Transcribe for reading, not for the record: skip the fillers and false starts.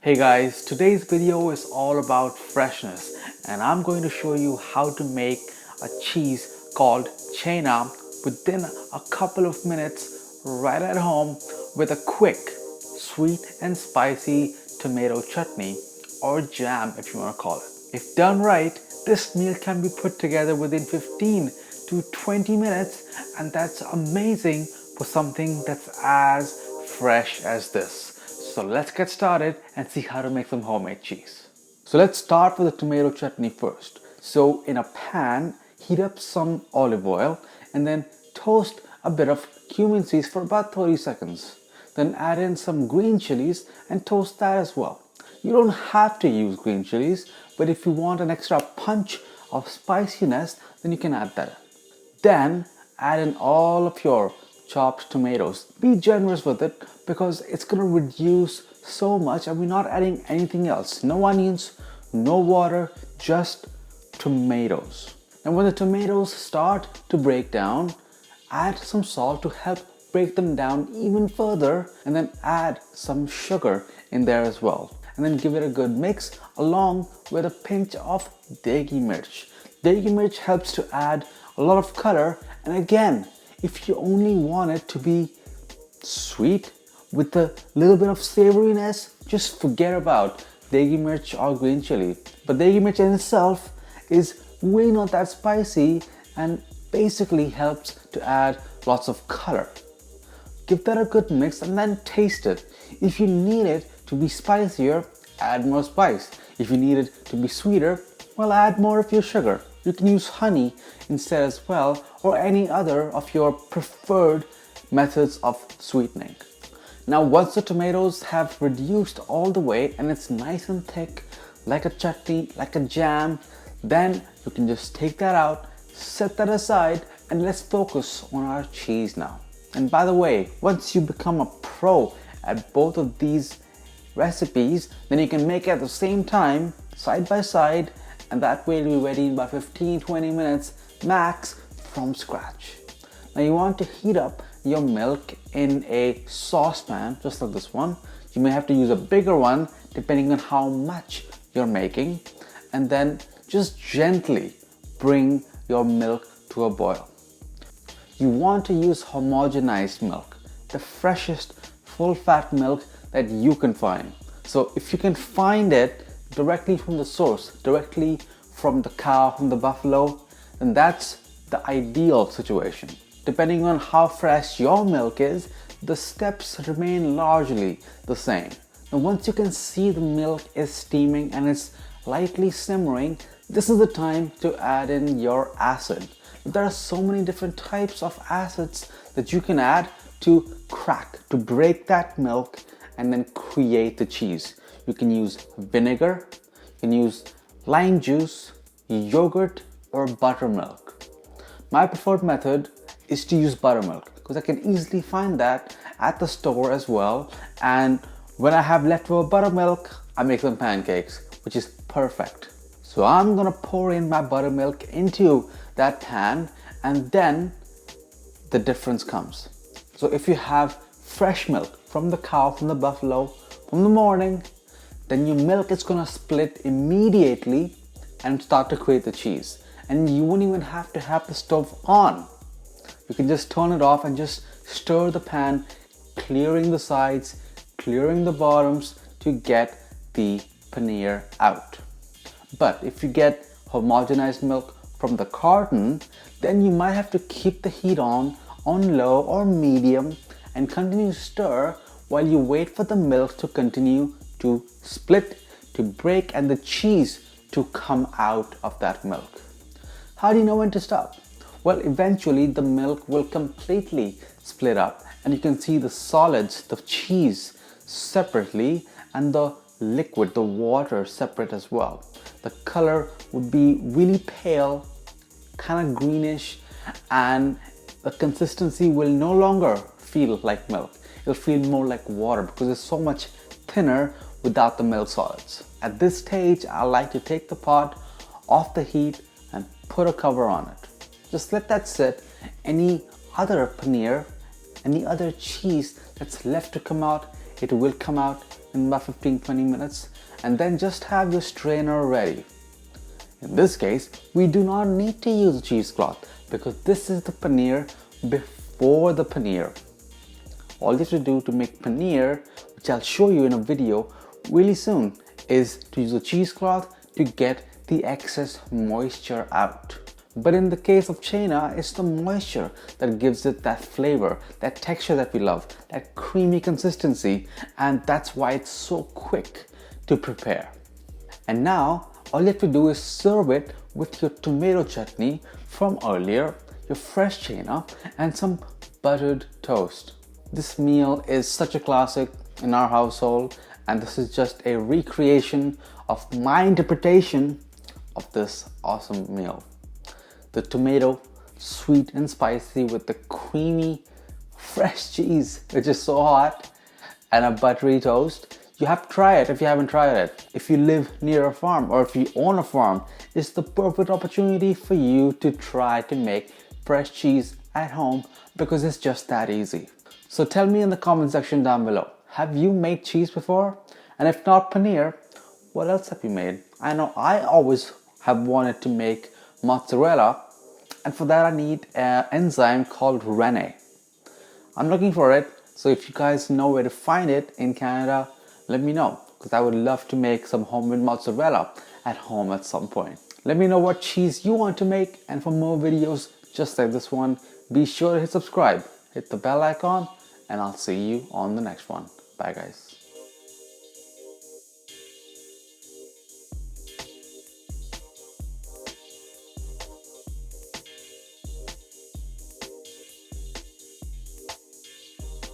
Hey guys, today's video is all about freshness and I'm going to show you how to make a cheese called Chhena within a couple of minutes right at home with a quick, sweet and spicy tomato chutney or jam if you want to call it. If done right, this meal can be put together within 15 to 20 minutes and that's amazing for something that's as fresh as this. So let's get started and see how to make some homemade cheese. So let's start with the tomato chutney first. So in a pan, heat up some olive oil and then toast a bit of cumin seeds for about 30 seconds. Then add in some green chilies and toast that as well. You don't have to use green chilies, but if you want an extra punch of spiciness, then you can add that. Then add in all of your chopped tomatoes. Be generous with it because it's going to reduce so much and we're not adding anything else. No onions, no water, just tomatoes. And when the tomatoes start to break down, add some salt to help break them down even further and then add some sugar in there as well. And then give it a good mix along with a pinch of degi mirch. Degi mirch helps to add a lot of color, and again, if you only want it to be sweet with a little bit of savoriness, just forget about degi mirch or green chili. But degi mirch in itself is really not that spicy and basically helps to add lots of color. Give that a good mix and then taste it. If you need it to be spicier, add more spice. If you need it to be sweeter, well, add more of your sugar. You can use honey instead as well, or any other of your preferred methods of sweetening. Now once the tomatoes have reduced all the way and it's nice and thick like a chutney, like a jam, then you can just take that out, set that aside, and let's focus on our cheese now. And by the way, once you become a pro at both of these recipes, then you can make it at the same time, side by side, and that way it'll be ready in about 15-20 minutes max from scratch. Now you want to heat up your milk in a saucepan just like this one. You may have to use a bigger one depending on how much you're making, and then just gently bring your milk to a boil. You want to use homogenized milk, the freshest full fat milk that you can find. So if you can find it directly from the source, directly from the cow, from the buffalo, then that's the ideal situation. Depending on how fresh your milk is, the steps remain largely the same. And once you can see the milk is steaming and it's lightly simmering, this is the time to add in your acid. There are so many different types of acids that you can add to crack, to break that milk and then create the cheese. You can use vinegar, you can use lime juice, yogurt, or buttermilk. My preferred method is to use buttermilk because I can easily find that at the store as well. And when I have leftover buttermilk, I make some pancakes, which is perfect. So I'm gonna pour in my buttermilk into that pan and then the difference comes. So if you have fresh milk from the cow, from the buffalo, from the morning, then your milk is gonna split immediately and start to create the cheese. And you won't even have to have the stove on. You can just turn it off and just stir the pan, clearing the sides, clearing the bottoms to get the paneer out. But if you get homogenized milk from the carton, then you might have to keep the heat on low or medium and continue to stir while you wait for the milk to continue to split, to break, and the cheese to come out of that milk. How do you know when to stop? Well, eventually the milk will completely split up and you can see the solids, the cheese separately, and the liquid, the water, separate as well. The color would be really pale, kind of greenish, and the consistency will no longer feel like milk. It'll feel more like water because it's so much thinner without the milk solids. At this stage, I like to take the pot off the heat and put a cover on it. Just let that sit. Any other paneer, any other cheese that's left to come out, it will come out in about 15-20 minutes, and then just have your strainer ready. In this case, we do not need to use a cheesecloth because this is the paneer before the paneer. All you have to do to make paneer, which I'll show you in a video really soon, is to use a cheesecloth to get the excess moisture out. But in the case of chena, it's the moisture that gives it that flavor, that texture that we love, that creamy consistency, and that's why it's so quick to prepare. And now, all you have to do is serve it with your tomato chutney from earlier, your fresh chena, and some buttered toast. This meal is such a classic in our household, and this is just a recreation of my interpretation of this awesome meal. The tomato, sweet and spicy with the creamy fresh cheese, which is so hot, and a buttery toast. You have to try it if you haven't tried it. If you live near a farm or if you own a farm, it's the perfect opportunity for you to try to make fresh cheese at home because it's just that easy. So tell me in the comment section down below, have you made cheese before? And if not paneer, what else have you made? I know I always have wanted to make mozzarella, and for that I need an enzyme called rennet. I'm looking for it, so if you guys know where to find it in Canada, let me know, because I would love to make some homemade mozzarella at home at some point. Let me know what cheese you want to make, and for more videos just like this one, be sure to hit subscribe, hit the bell icon, and I'll see you on the next one. Bye guys.